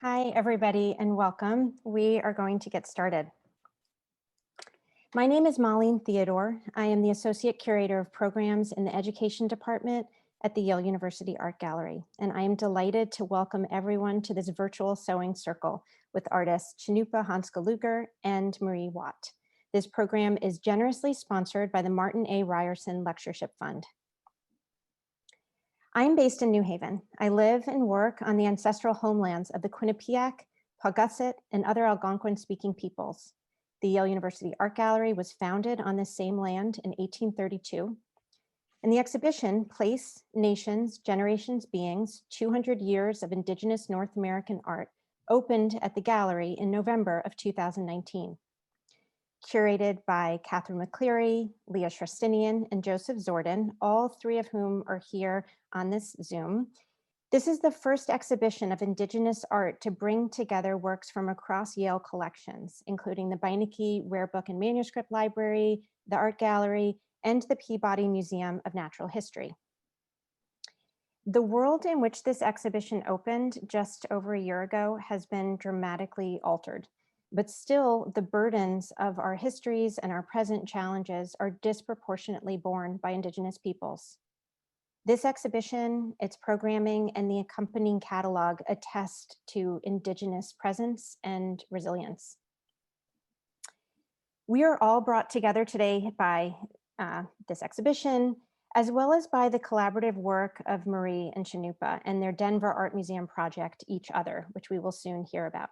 Hi, everybody, and welcome. We are going to get started. My name is Marlene Theodore. I am the Associate Curator of Programs in the Education Department at the Yale University Art Gallery, and I am delighted to welcome everyone to this virtual sewing circle with artists Cannupa Hanska Luger and Marie Watt. This program is generously sponsored by the Martin A. Ryerson Lectureship Fund. I'm based in New Haven. I live and work on the ancestral homelands of the Quinnipiac, Paugussett, and other Algonquin-speaking peoples. The Yale University Art Gallery was founded on this same land in 1832. And the exhibition, Place, Nations, Generations, Beings, 200 Years of Indigenous North American Art, opened at the gallery in November of 2019. Curated by Catherine McCleary, Leah Shrestinian, and Joseph Zordin, all three of whom are here on this Zoom. This is the first exhibition of Indigenous art to bring together works from across Yale collections, including the Beinecke Rare Book and Manuscript Library, the Art Gallery, and the Peabody Museum of Natural History. The world in which this exhibition opened just over a year ago has been dramatically altered. But still, the burdens of our histories and our present challenges are disproportionately borne by Indigenous peoples. This exhibition, its programming, and the accompanying catalog attest to Indigenous presence and resilience. We are all brought together today by this exhibition, as well as by the collaborative work of Marie and Cannupa and their Denver Art Museum project, Each Other, which we will soon hear about.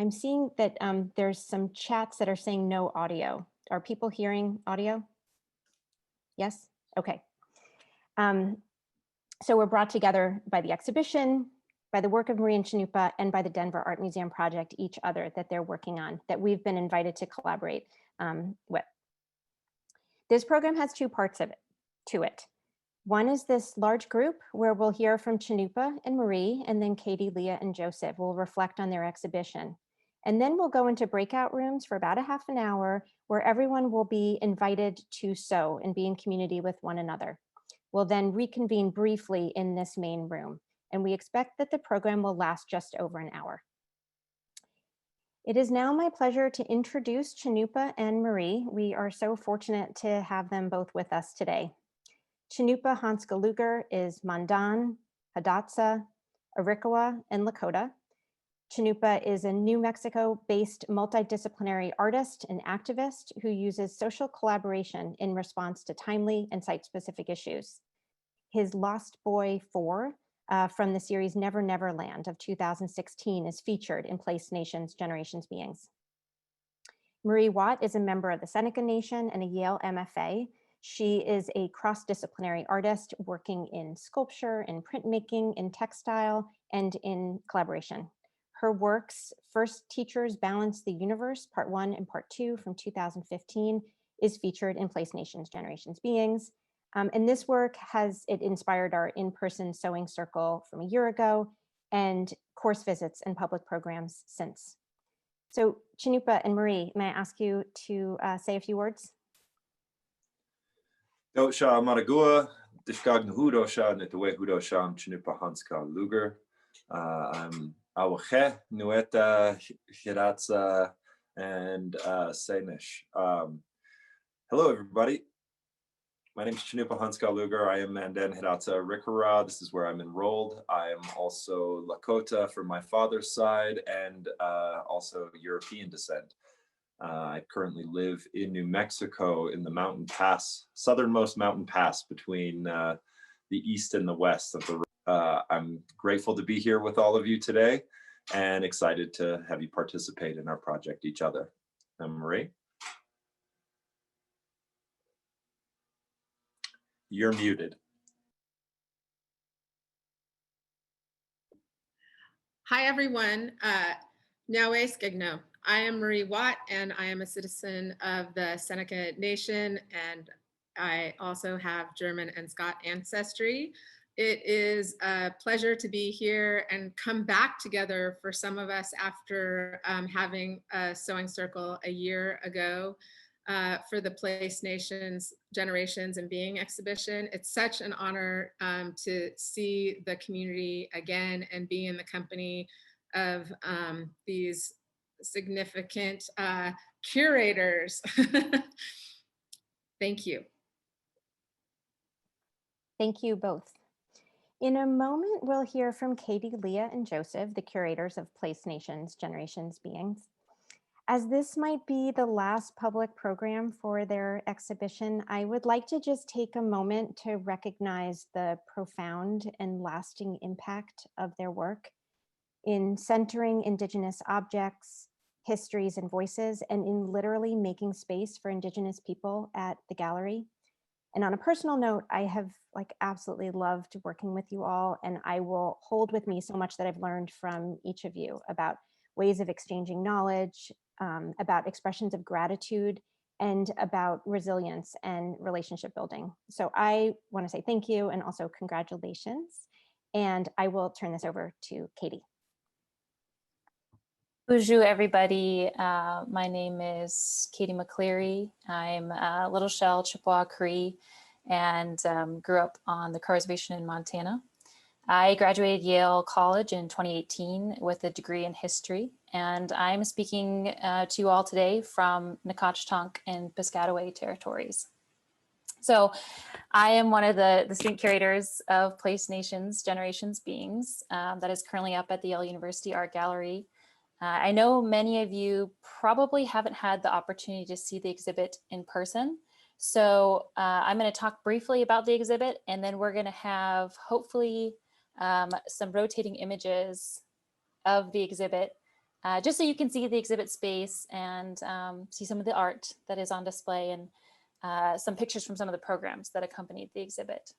I'm seeing that there's some chats that are saying no audio. Are people hearing audio? Yes? Okay. So we're brought together by the exhibition, by the work of Marie and Cannupa, and by the Denver Art Museum project, Each Other, that they're working on, that we've been invited to collaborate with. This program has two parts to it. One is this large group where we'll hear from Cannupa and Marie, and then Katie, Leah, and Joseph will reflect on their exhibition. And then we'll go into breakout rooms for about a half an hour where everyone will be invited to sew and be in community with one another. We'll then reconvene briefly in this main room, and we expect that the program will last just over an hour. It is now my pleasure to introduce Cannupa and Marie. We are so fortunate to have them both with us today. Cannupa Hanska Luger is Mandan, Hidatsa, Arikara, and Lakota. Cannupa is a New Mexico-based multidisciplinary artist and activist who uses social collaboration in response to timely and site-specific issues. His Lost Boy 4 from the series Never Never Land of 2016 is featured in Place, Nations, Generations, Beings. Marie Watt is a member of the Seneca Nation and a Yale M.F.A. She is a cross-disciplinary artist working in sculpture, in printmaking, in textile, and in collaboration. Her works, First Teachers Balance the Universe, Part 1 and Part 2 from 2015, is featured in Place, Nations, Generations, Beings. And this work it inspired our in-person sewing circle from a year ago and course visits and public programs since. So Cannupa and Marie, may I ask you to say a few words? Dosha Maragua, Dishkag Hudosha, Nitwe Hudosha, Cannupa Hanska Luger. I'm Awache, Nueta, Hidatsa, and Senish. Hello, everybody. My name is Cannupa Hanska Luger. I am Manda and Hidatsa Arikara. This is where I'm enrolled. I am also Lakota from my father's side and also European descent. I currently live in New Mexico in the mountain pass, southernmost mountain pass between the east and the west of the I'm grateful to be here with all of you today and excited to have you participate in our project, Each Other. Marie? You're muted. Hi, everyone. Nawe Skigno. I am Marie Watt, and I am a citizen of the Seneca Nation, and I also have German and Scot ancestry. It is a pleasure to be here and come back together for some of us after having a sewing circle a year ago. for the Place Nations Generations and Being exhibition. It's such an honor to see the community again and be in the company of these significant curators. Thank you. Thank you both. In a moment, we'll hear from Katie, Leah, and Joseph, the curators of Place Nations Generations Beings. As this might be the last public program for their exhibition, I would like to just take a moment to recognize the profound and lasting impact of their work in centering Indigenous objects, histories, and voices, and in literally making space for Indigenous people at the gallery. And on a personal note, I have absolutely loved working with you all, and I will hold with me so much that I've learned from each of you about ways of exchanging knowledge, about expressions of gratitude, and about resilience and relationship building. So I want to say thank you and also congratulations. And I will turn this over to Katie. Bonjour, everybody. My name is Katie McCleary. I'm Little Shell Chippewa Cree and grew up on the Crow Reservation in Montana. I graduated Yale College in 2018 with a degree in history, and I'm speaking to you all today from Nacotchtank and Piscataway territories. So I am one of the student curators of Place Nations Generations Beings that is currently up at the Yale University Art Gallery. I know many of you probably haven't had the opportunity to see the exhibit in person. So I'm going to talk briefly about the exhibit, and then we're going to have hopefully some rotating images of the exhibit, just so you can see the exhibit space and see some of the art that is on display and some pictures from some of the programs that accompanied the exhibit.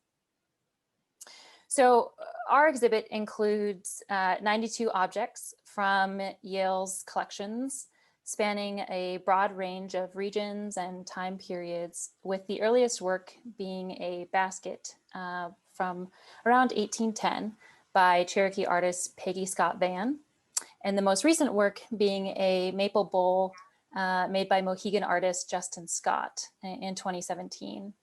So our exhibit includes 92 objects from Yale's collections, spanning a broad range of regions and time periods, with the earliest work being a basket from around 1810 by Cherokee artist Peggy Scott Van, and the most recent work being a maple bowl made by Mohegan artist Justin Scott in 2017.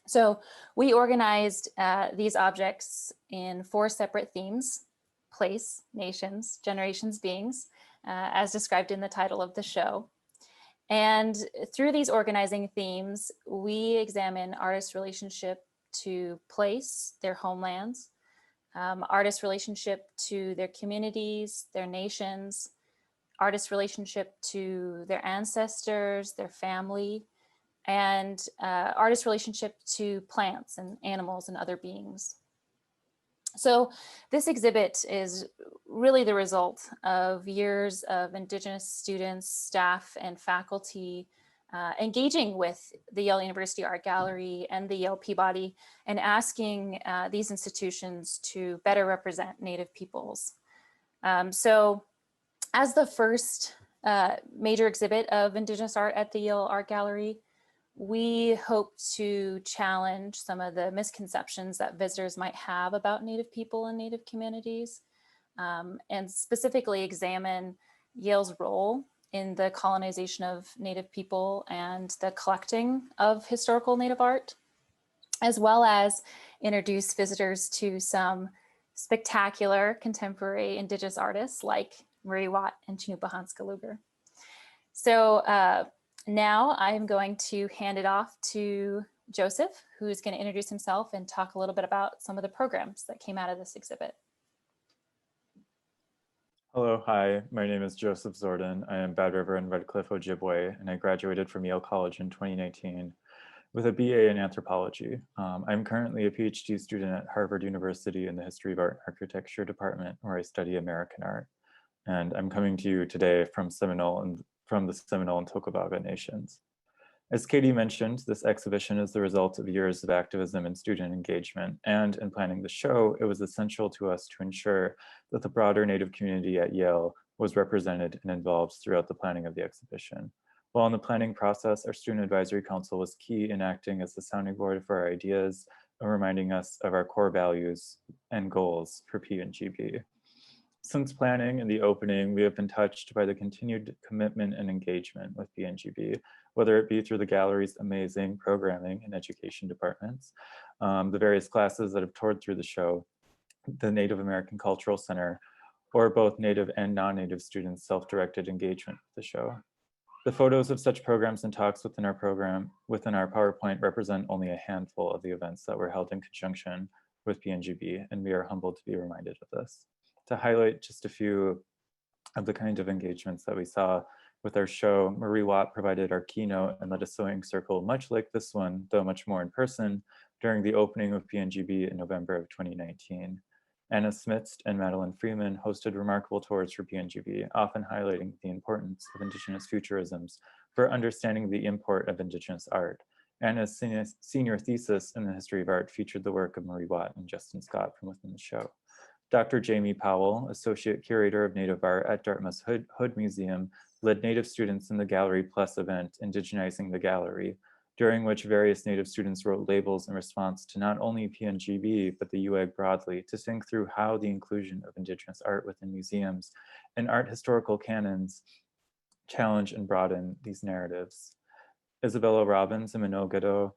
So we organized these objects in 4 separate themes: place, nations, generations, beings, as described in the title of the show. And through these organizing themes, we examine artists' relationship to place, their homelands, artists' relationship to their communities, their nations, artists' relationship to their ancestors, their family, and artists' relationship to plants and animals and other beings. So this exhibit is really the result of years of Indigenous students, staff, and faculty engaging with the Yale University Art Gallery and the Yale Peabody and asking these institutions to better represent Native peoples. So as the first major exhibit of Indigenous art at the Yale Art Gallery, we hope to challenge some of the misconceptions that visitors might have about Native people and Native communities, and specifically examine Yale's role in the colonization of Native people and the collecting of historical Native art, as well as introduce visitors to some spectacular contemporary Indigenous artists like Marie Watt and Cannupa Hanska Luger. So now I'm going to hand it off to Joseph, who's going to introduce himself and talk a little bit about some of the programs that came out of this exhibit. Hello, hi, my name is Joseph Zorden. I am Bad River and Red Cliff Ojibwe, and I graduated from Yale College in 2019 with a BA in anthropology. I'm currently a PhD student at Harvard University in the History of Art and Architecture department, where I study American art. And I'm coming to you today from the Seminole and Tocobaga nations. As Katie mentioned, this exhibition is the result of years of activism and student engagement, and in planning the show, it was essential to us to ensure that the broader Native community at Yale was represented and involved throughout the planning of the exhibition. While in the planning process, our Student Advisory Council was key in acting as the sounding board for our ideas and reminding us of our core values and goals for P&GB. Since planning and the opening, we have been touched by the continued commitment and engagement with PNGB, whether it be through the gallery's amazing programming and education departments, the various classes that have toured through the show, the Native American Cultural Center, or both Native and non-Native students' self-directed engagement with the show. The photos of such programs and talks within our PowerPoint represent only a handful of the events that were held in conjunction with PNGB, and we are humbled to be reminded of this. To highlight just a few of the kind of engagements that we saw with our show, Marie Watt provided our keynote and led a sewing circle, much like this one, though much more in person, during the opening of PNGB in November of 2019. Anna Smits and Madeline Freeman hosted remarkable tours for PNGB, often highlighting the importance of Indigenous futurisms for understanding the import of Indigenous art. Anna's senior thesis in the history of art featured the work of Marie Watt and Justin Scott from within the show. Dr. Jamie Powell, Associate Curator of Native Art at Dartmouth's Hood Museum, led Native students in the Gallery Plus event, Indigenizing the Gallery, during which various Native students wrote labels in response to not only PNGB, but the UAG broadly, to think through how the inclusion of Indigenous art within museums and art historical canons challenge and broaden these narratives. Isabella Robbins and Manon Gado,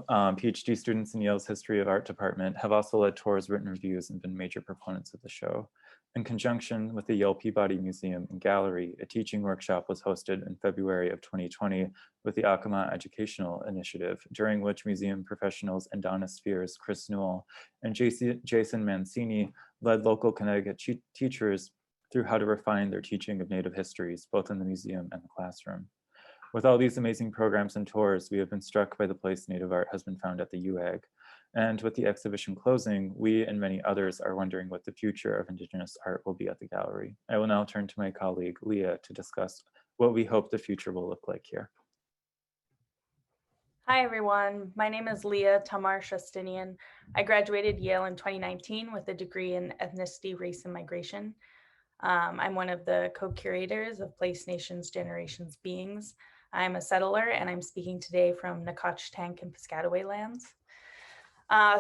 PhD students in Yale's History of Art department, have also led tours, written reviews, and been major proponents of the show. In conjunction with the Yale Peabody Museum and Gallery, a teaching workshop was hosted in February of 2020 with the Acoma Educational Initiative, during which museum professionals and Donna Spears, Chris Newell, and Jason Mancini led local Connecticut teachers through how to refine their teaching of Native histories, both in the museum and the classroom. With all these amazing programs and tours, we have been struck by the place Native art has been found at the UAG. And with the exhibition closing, we and many others are wondering what the future of Indigenous art will be at the gallery. I will now turn to my colleague, Leah, to discuss what we hope the future will look like here. Hi, everyone. My name is Leah Tamar Shustinian. I graduated Yale in 2019 with a degree in ethnicity, race, and migration. I'm one of the co-curators of Place Nations Generations Beings. I'm a settler, and I'm speaking today from Nacotchtank and Piscataway lands.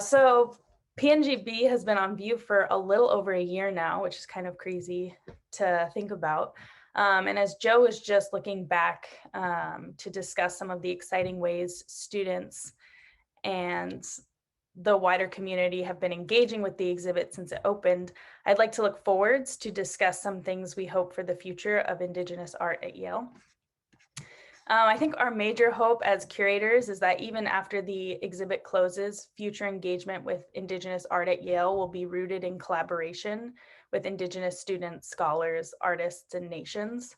So PNGB has been on view for a little over a year now, which is kind of crazy to think about. And as Joe was just looking back to discuss some of the exciting ways students and the wider community have been engaging with the exhibit since it opened, I'd like to look forwards to discuss some things we hope for the future of Indigenous art at Yale. I think our major hope as curators is that even after the exhibit closes, future engagement with Indigenous art at Yale will be rooted in collaboration with Indigenous students, scholars, artists, and nations.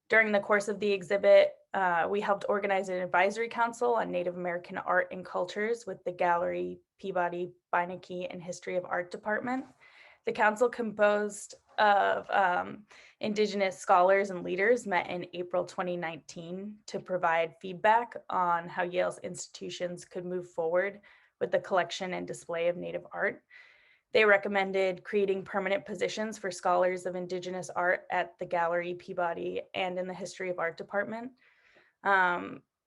During the course of the exhibit, we helped organize an advisory council on Native American art and cultures with the Gallery, Peabody, Beinecke, and History of Art department. The council, composed of Indigenous scholars and leaders, met in April 2019 to provide feedback on how Yale's institutions could move forward with the collection and display of Native art. They recommended creating permanent positions for scholars of Indigenous art at the Gallery, Peabody, and in the History of Art department.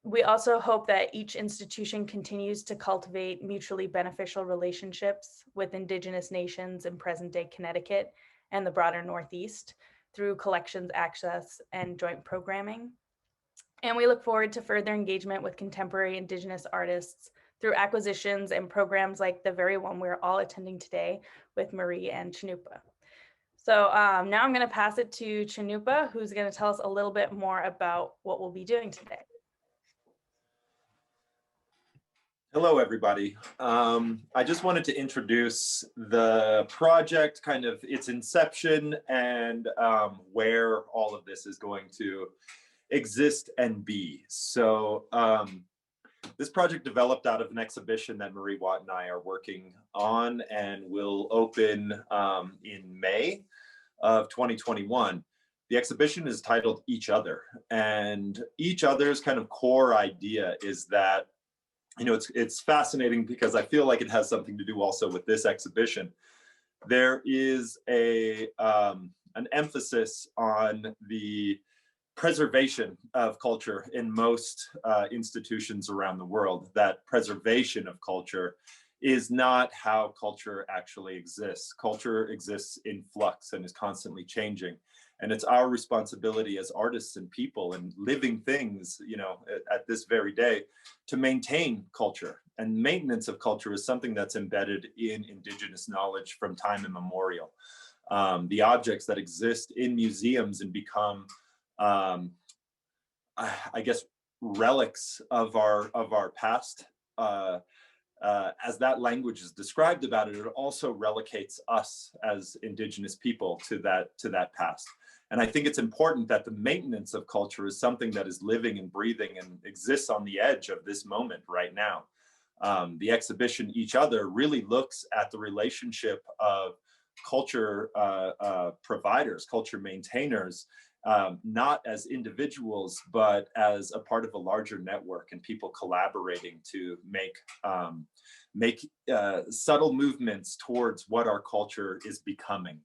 We also hope that each institution continues to cultivate mutually beneficial relationships with Indigenous nations in present-day Connecticut and the broader Northeast through collections access and joint programming. And we look forward to further engagement with contemporary Indigenous artists through acquisitions and programs like the very one we're all attending today with Marie and Cannupa. So now I'm going to pass it to Cannupa, who's going to tell us a little bit more about what we'll be doing today. Hello, everybody. I just wanted to introduce the project, kind of its inception, and where all of this is going to exist and be. So this project developed out of an exhibition that Marie Watt and I are working on and will open in May of 2021. The exhibition is titled Each Other, and Each Other's kind of core idea is that, you know, it's fascinating because I feel like it has something to do also with this exhibition. There is an emphasis on the preservation of culture in most institutions around the world. That preservation of culture is not how culture actually exists. Culture exists in flux and is constantly changing. And it's our responsibility as artists and people and living things, you know, at this very day, to maintain culture. And maintenance of culture is something that's embedded in indigenous knowledge from time immemorial. The objects that exist in museums and become, I guess, relics of our past, as that language is described about it, it also relocates us as indigenous people to that past. And I think it's important that the maintenance of culture is something that is living and breathing and exists on the edge of this moment right now. The exhibition Each Other really looks at the relationship of culture providers, culture maintainers, not as individuals, but as a part of a larger network and people collaborating to make subtle movements towards what our culture is becoming.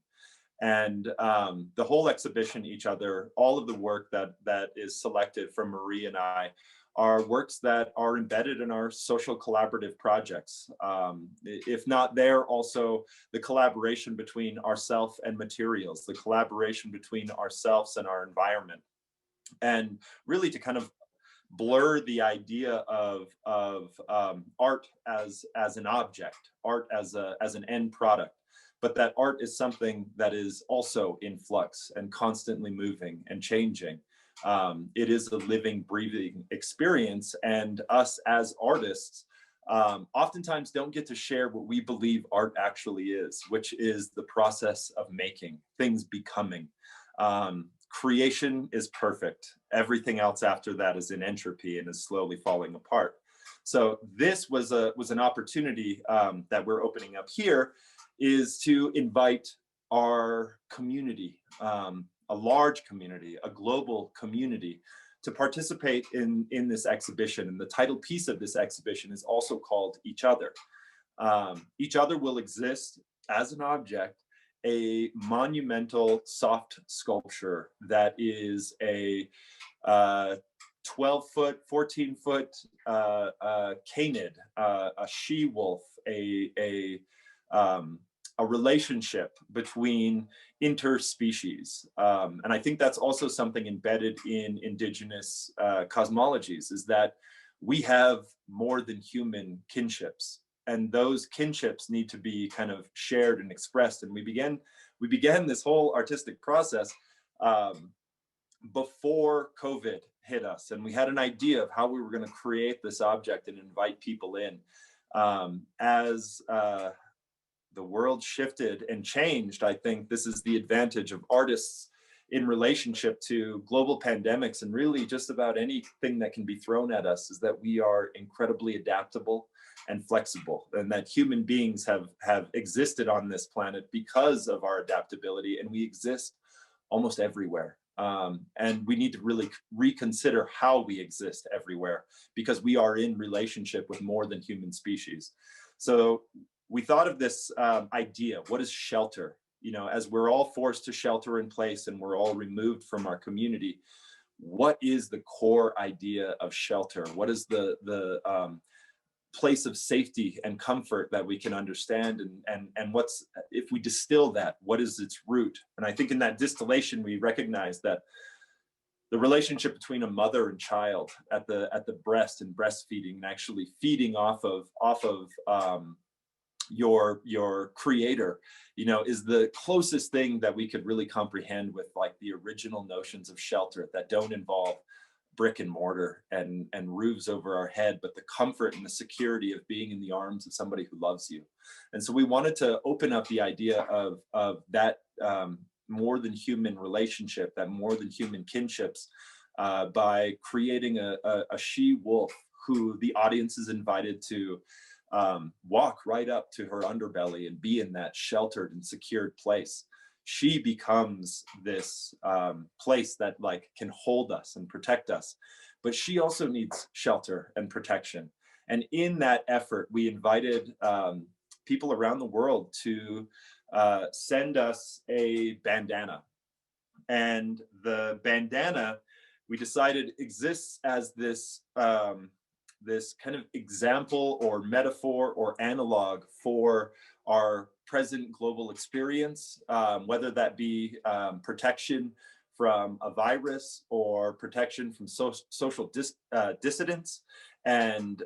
And the whole exhibition Each Other, all of the work that is selected from Marie and I, are works that are embedded in our social collaborative projects. If not there, also the collaboration between ourselves and materials, the collaboration between ourselves and our environment. And really to kind of blur the idea of art as an object, art as an end product, but that art is something that is also in flux and constantly moving and changing. It is a living, breathing experience, and us as artists oftentimes don't get to share what we believe art actually is, which is the process of making, things becoming. Creation is perfect. Everything else after that is in entropy and is slowly falling apart. So this was an opportunity that we're opening up here, is to invite our community, a large community, a global community, to participate in this exhibition. And the title piece of this exhibition is also called Each Other. Each Other will exist as an object, a monumental soft sculpture that is a 12-foot, 14-foot canid, a she-wolf, a relationship between interspecies. And I think that's also something embedded in indigenous cosmologies, is that we have more than human kinships. And those kinships need to be kind of shared and expressed. And we began this whole artistic process before COVID hit us. And we had an idea of how we were going to create this object and invite people in. As the world shifted and changed, I think this is the advantage of artists in relationship to global pandemics and really just about anything that can be thrown at us, is that we are incredibly adaptable and flexible, and that human beings have existed on this planet because of our adaptability, and we exist almost everywhere. And we need to really reconsider how we exist everywhere, because we are in relationship with more than human species. So we thought of this idea: what is shelter? You know, as we're all forced to shelter in place and we're all removed from our community, what is the core idea of shelter? What is the place of safety and comfort that we can understand? And what's, if we distill that, what is its root? And I think in that distillation, we recognize that the relationship between a mother and child at the breast and breastfeeding, and actually feeding off of your creator, you know, is the closest thing that we could really comprehend with like the original notions of shelter that don't involve brick and mortar and roofs over our head, but the comfort and the security of being in the arms of somebody who loves you. And so we wanted to open up the idea of that more than human relationship, that more than human kinships, by creating a she-wolf who the audience is invited to walk right up to her underbelly and be in that sheltered and secured place. She becomes this place that like can hold us and protect us, but she also needs shelter and protection. And in that effort, we invited people around the world to send us a bandana. And the bandana, we decided, exists as this this kind of example or metaphor or analog for our present global experience, whether that be protection from a virus or protection from social dissidents. And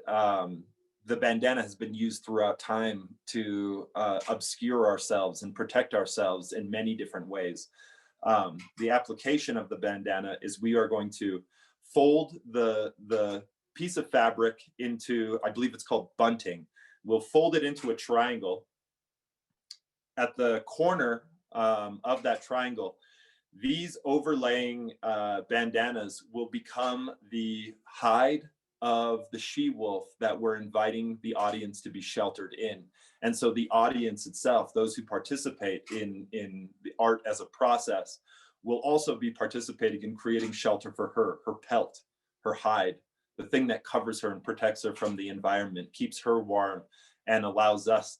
the bandana has been used throughout time to obscure ourselves and protect ourselves in many different ways. The application of the bandana is we are going to fold the piece of fabric into, I believe it's called bunting. We'll fold it into a triangle. At the corner of that triangle, these overlaying bandanas will become the hide of the she-wolf that we're inviting the audience to be sheltered in. And so the audience itself, those who participate in the art as a process, will also be participating in creating shelter for her pelt, her hide, the thing that covers her and protects her from the environment, keeps her warm, and allows us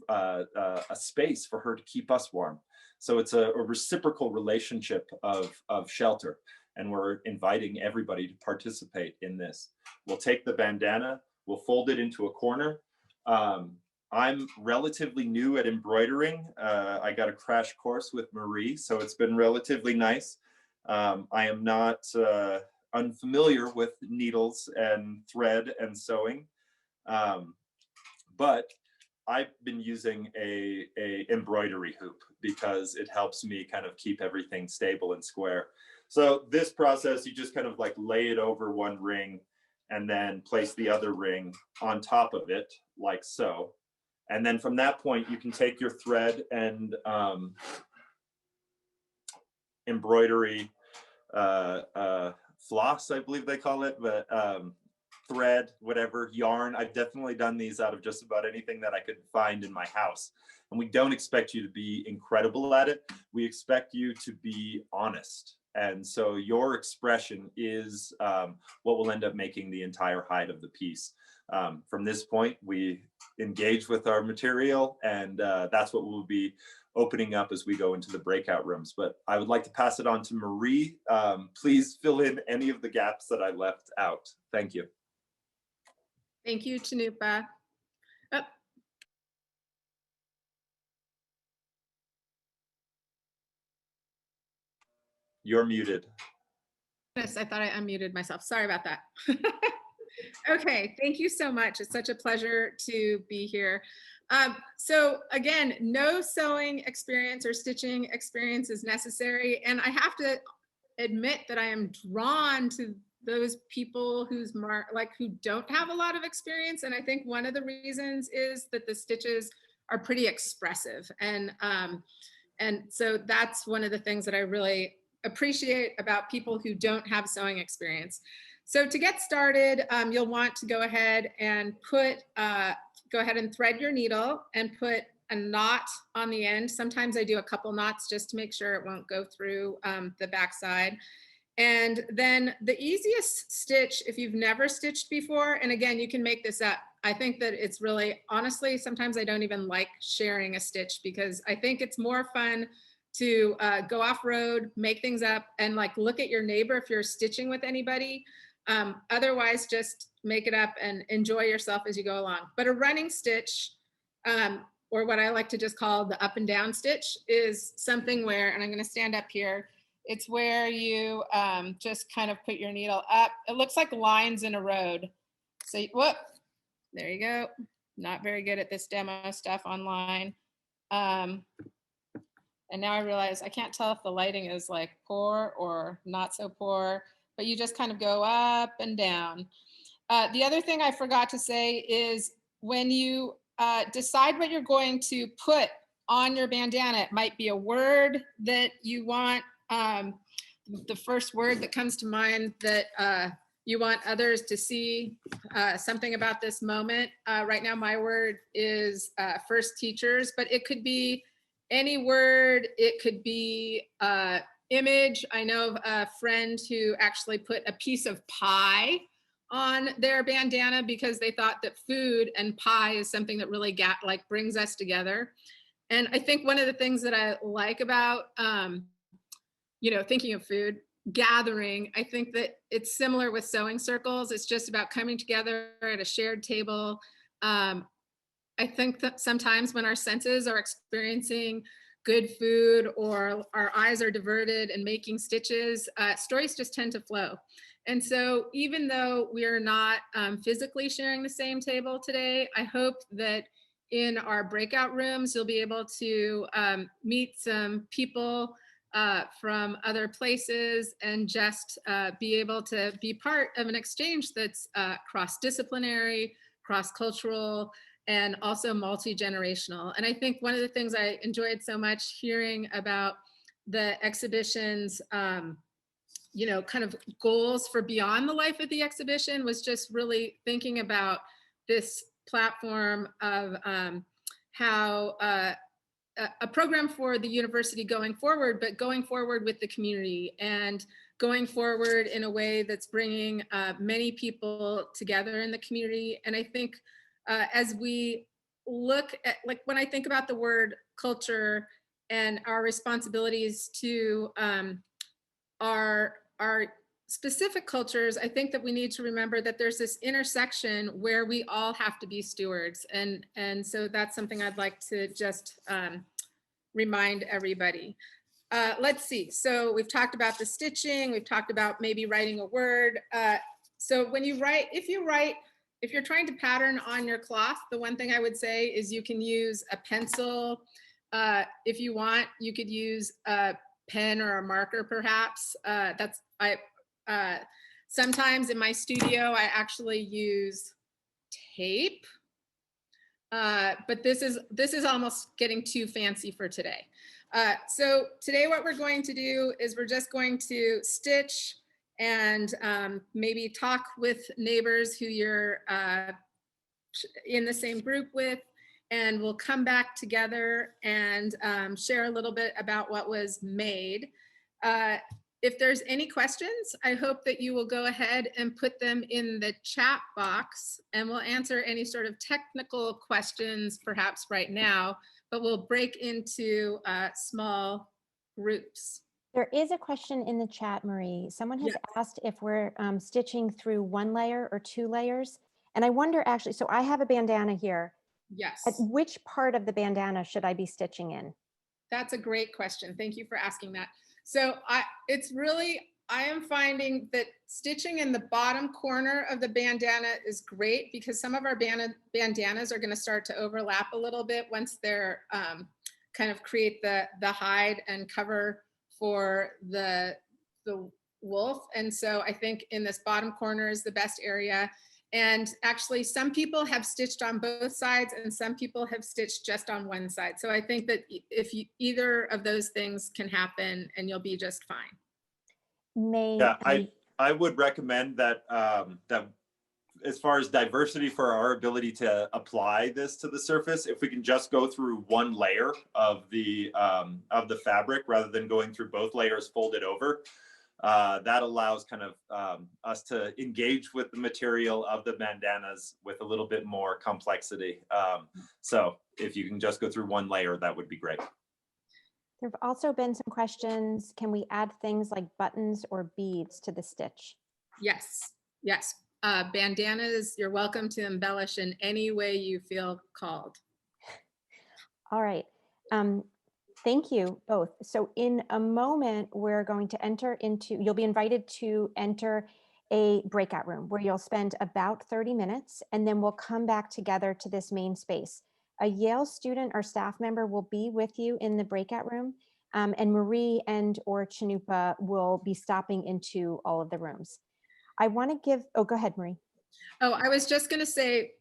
a space for her to keep us warm. So it's a reciprocal relationship of shelter, and we're inviting everybody to participate in this. We'll take the bandana, we'll fold it into a corner. I'm relatively new at embroidering. I got a crash course with Marie, so it's been relatively nice. I am not unfamiliar with needles and thread and sewing, but I've been using a embroidery hoop because it helps me kind of keep everything stable and square. So this process, you just kind of like lay it over one ring and then place the other ring on top of it like so. And then from that point, you can take your thread and embroidery floss, I believe they call it, but thread, whatever, yarn. I've definitely done these out of just about anything that I could find in my house. And we don't expect you to be incredible at it. We expect you to be honest. And so your expression is what will end up making the entire hide of the piece. From this point, we engage with our material, and that's what we'll be opening up as we go into the breakout rooms. But I would like to pass it on to Marie. Please fill in any of the gaps that I left out. Thank you. Thank you, Cannupa. Oh. You're muted. Yes, I thought I unmuted myself. Sorry about that. Okay, thank you so much. It's such a pleasure to be here. So again, no sewing experience or stitching experience is necessary. And I have to admit that I am drawn to those people who don't have a lot of experience. And I think one of the reasons is that the stitches are pretty expressive. And so that's one of the things that I really appreciate about people who don't have sewing experience. So to get started, you'll want to go ahead and thread your needle and put a knot on the end. Sometimes I do a couple knots just to make sure it won't go through the backside. And then the easiest stitch, if you've never stitched before, and again, you can make this up. I think that it's really, honestly, sometimes I don't even like sharing a stitch because I think it's more fun to go off-road, make things up, and like look at your neighbor if you're stitching with anybody. Otherwise, just make it up and enjoy yourself as you go along. But a running stitch, or what I like to just call the up and down stitch, is something where, and I'm going to stand up here, it's where you just kind of put your needle up. It looks like lines in a road. So, whoop, there you go. Not very good at this demo stuff online. And now I realize I can't tell if the lighting is like poor or not so poor, but you just kind of go up and down. The other thing I forgot to say is when you decide what you're going to put on your bandana, it might be a word that you want, the first word that comes to mind that you want others to see something about this moment. Right now, my word is first teachers, but it could be any word. It could be image. I know of a friend who actually put a piece of pie on their bandana because they thought that food and pie is something that really brings us together. And I think one of the things that I like about, thinking of food, gathering. I think that it's similar with sewing circles. It's just about coming together at a shared table. I think that sometimes when our senses are experiencing good food or our eyes are diverted and making stitches, stories just tend to flow. And so even though we are not physically sharing the same table today, I hope that in our breakout rooms, you'll be able to meet some people from other places and just be able to be part of an exchange that's cross-disciplinary, cross-cultural, and also multi-generational. And I think one of the things I enjoyed so much hearing about the exhibition's you know, kind of goals for beyond the life of the exhibition was just really thinking about this platform of how a program for the university going forward, but going forward with the community and going forward in a way that's bringing many people together in the community. And I think as we look at, like when I think about the word culture and our responsibilities to our specific cultures, I think that we need to remember that there's this intersection where we all have to be stewards. And so that's something I'd like to just remind everybody. Let's see, so we've talked about the stitching, we've talked about maybe writing a word. So when you write, if you're trying to pattern on your cloth, the one thing I would say is you can use a pencil. If you want, you could use a pen or a marker perhaps. Sometimes in my studio, I actually use tape. But this is almost getting too fancy for today. So today what we're going to do is we're just going to stitch and maybe talk with neighbors who you're in the same group with, and we'll come back together and share a little bit about what was made. If there's any questions, I hope that you will go ahead and put them in the chat box, and we'll answer any sort of technical questions perhaps right now, but we'll break into small groups. There is a question in the chat, Marie. Someone has asked if we're stitching through one layer or two layers. And I wonder actually, so I have a bandana here. Yes. At which part of the bandana should I be stitching in? That's a great question. Thank you for asking that. So I am finding that stitching in the bottom corner of the bandana is great because some of our bandanas are going to start to overlap a little bit once they're kind of create the hide and cover for the wolf. And so I think in this bottom corner is the best area. And actually some people have stitched on both sides and some people have stitched just on one side. So I think that if either of those things can happen and you'll be just fine. I would recommend that that as far as diversity for our ability to apply this to the surface, if we can just go through one layer of the fabric rather than going through both layers folded over, that allows kind of us to engage with the material of the bandanas with a little bit more complexity. So if you can just go through one layer, that would be great. There have also been some questions. Can we add things like buttons or beads to the stitch? Yes, yes. Bandanas, you're welcome to embellish in any way you feel called. All right. Thank you both. So in a moment, we're going to enter into, you'll be invited to enter a breakout room where you'll spend about 30 minutes, and then we'll come back together to this main space. A Yale student or staff member will be with you in the breakout room, and Marie and or Cannupa will be stopping into all of the rooms. I want to give, oh, go ahead, Marie. Oh, I was just going to say,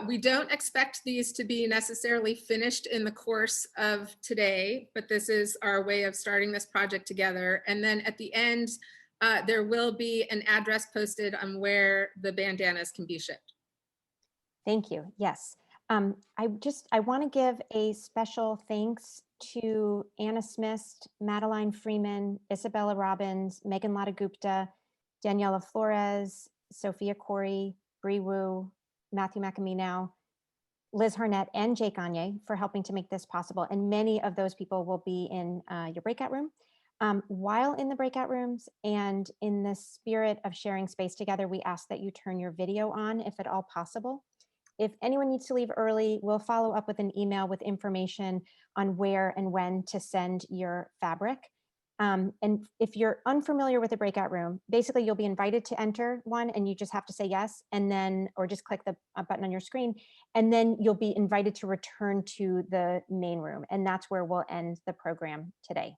we don't expect these to be necessarily finished in the course of today, but this is our way of starting this project together. And then at the end, there will be an address posted on where the bandanas can be shipped. Thank you. Yes. I want to give a special thanks to Anna Smith, Madeline Freeman, Isabella Robbins, Megan Lotta Gupta, Daniela Flores, Sophia Corey, Bree Wu, Matthew McAminow, Liz Harnett, and Jake Gagne for helping to make this possible. And many of those people will be in your breakout room. While in the breakout rooms and in the spirit of sharing space together, we ask that you turn your video on if at all possible. If anyone needs to leave early, we'll follow up with an email with information on where and when to send your fabric. And if you're unfamiliar with the breakout room, basically you'll be invited to enter one and you just have to say yes, and then, or just click the button on your screen, and then you'll be invited to return to the main room. And that's where we'll end the program today.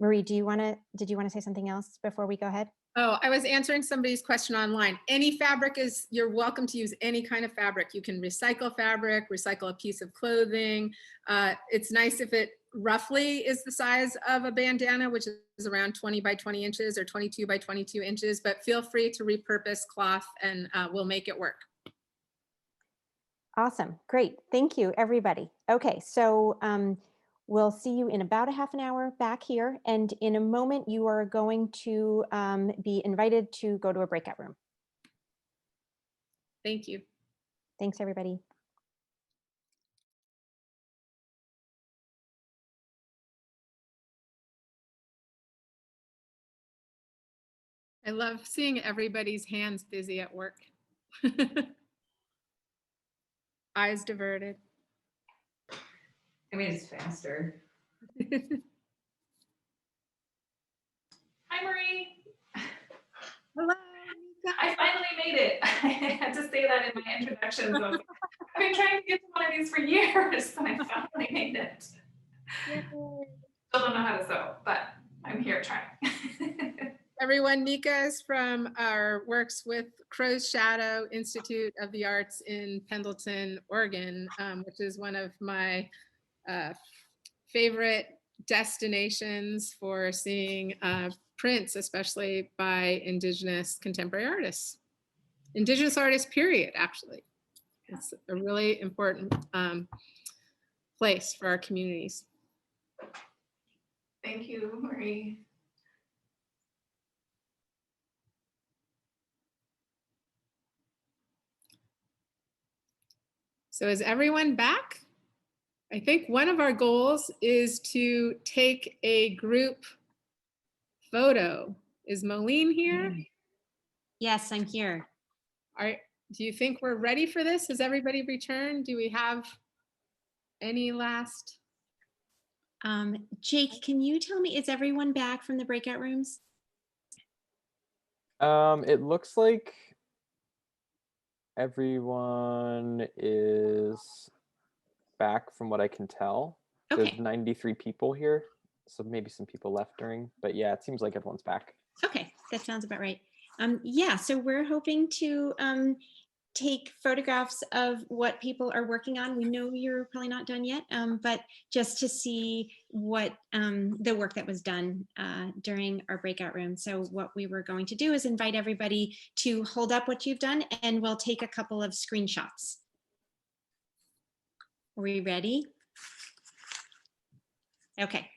Marie, did you want to say something else before we go ahead? Oh, I was answering somebody's question online. Any fabric you're welcome to use any kind of fabric. You can recycle fabric, recycle a piece of clothing. It's nice if it roughly is the size of a bandana, which is around 20 by 20 inches or 22 by 22 inches, but feel free to repurpose cloth and we'll make it work. Awesome, great, thank you, everybody. Okay, so we'll see you in about a half an hour back here, and in a moment you are going to be invited to go to a breakout room. Thank you. Thanks, everybody. I love seeing everybody's hands busy at work. Eyes diverted. I mean, it's faster. Hi, Marie. Hello. I finally made it. I had to say that in my introduction. So I've been trying to get to one of these for years, and I finally made it. Still don't know how to sew, but I'm here trying. Everyone, Nika is from works with Crow's Shadow Institute of the Arts in Pendleton, Oregon, which is one of my favorite destinations for seeing prints, especially by Indigenous contemporary artists. Indigenous artists, period, actually. It's a really important place for our communities. Thank you, Marie. So is everyone back? I think one of our goals is to take a group photo. Is Moline here? Yes, I'm here. Do you think we're ready for this? Has everybody returned? Do we have any last? Jake, can you tell me, is everyone back from the breakout rooms? It looks like everyone is back from what I can tell. Okay. There's 93 people here, so maybe some people left during, but yeah, it seems like everyone's back. Okay, that sounds about right. Yeah, so we're hoping to take photographs of what people are working on. We know you're probably not done yet, but just to see what the work that was done during our breakout room. So what we were going to do is invite everybody to hold up what you've done, and we'll take a couple of screenshots. Are we ready? Okay.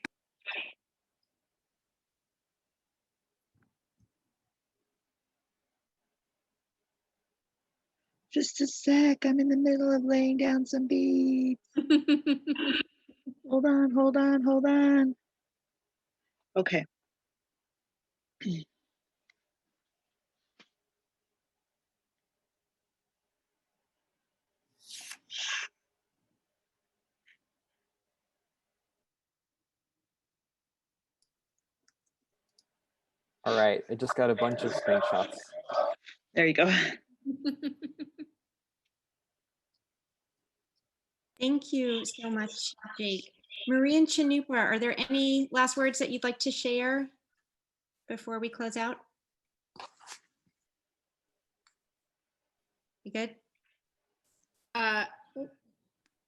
Just a sec, I'm in the middle of laying down some beads. Hold on, hold on, hold on. Okay. All right, I just got a bunch of screenshots. There you go. Thank you so much, Jake. Marie and Cannupa, are there any last words that you'd like to share before we close out? You good?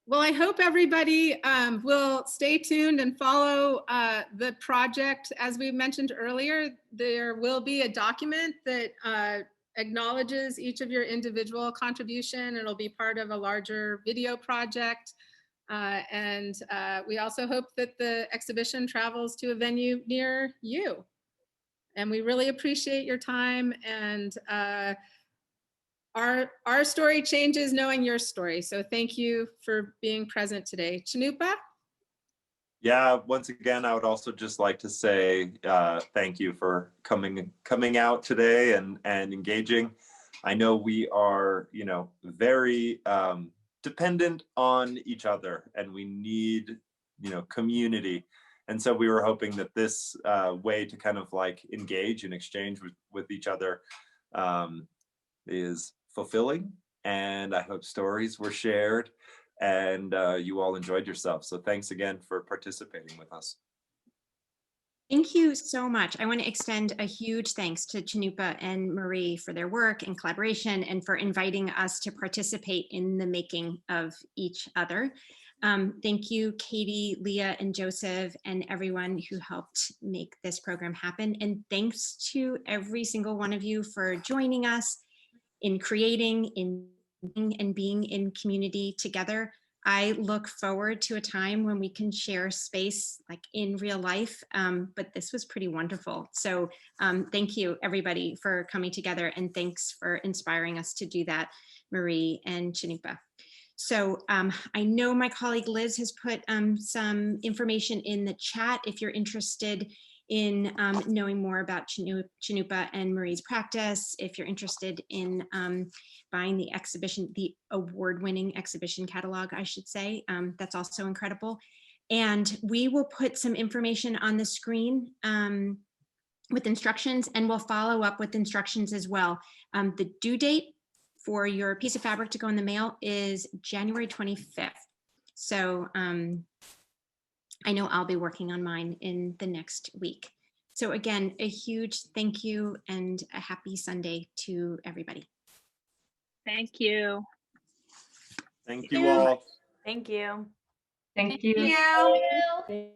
Well, I hope everybody will stay tuned and follow the project. As we mentioned earlier, there will be a document that acknowledges each of your individual contribution. It'll be part of a larger video project. And we also hope that the exhibition travels to a venue near you. And we really appreciate your time, and our story changes knowing your story. So thank you for being present today. Cannupa? Yeah, once again, I would also just like to say thank you for coming out today and engaging. I know we are, you know, very dependent on each other, and we need, you know, community. And so we were hoping that this way to kind of like engage and exchange with each other is fulfilling. And I hope stories were shared and you all enjoyed yourself. So thanks again for participating with us. Thank you so much. I want to extend a huge thanks to Cannupa and Marie for their work and collaboration and for inviting us to participate in the making of each other. Thank you, Katie, Leah, and Joseph, and everyone who helped make this program happen. And thanks to every single one of you for joining us in creating, and being in community together. I look forward to a time when we can share space like in real life, but this was pretty wonderful. So thank you everybody for coming together, and thanks for inspiring us to do that, Marie and Cannupa. So I know my colleague Liz has put some information in the chat if you're interested in knowing more about Cannupa and Marie's practice, if you're interested in buying the exhibition, the award-winning exhibition catalog, I should say, that's also incredible. And we will put some information on the screen with instructions, and we'll follow up with instructions as well. The due date for your piece of fabric to go in the mail is January 25th. So I know I'll be working on mine in the next week. So again, a huge thank you and a happy Sunday to everybody. Thank you. Thank you all. Thank you. Thank you.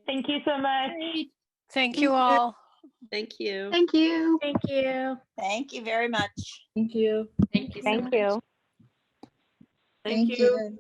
Thank you so much. Thank you all. Thank you. Thank you. Thank you. Thank you very much. Thank you. Thank you so Thank much. you. Thank you.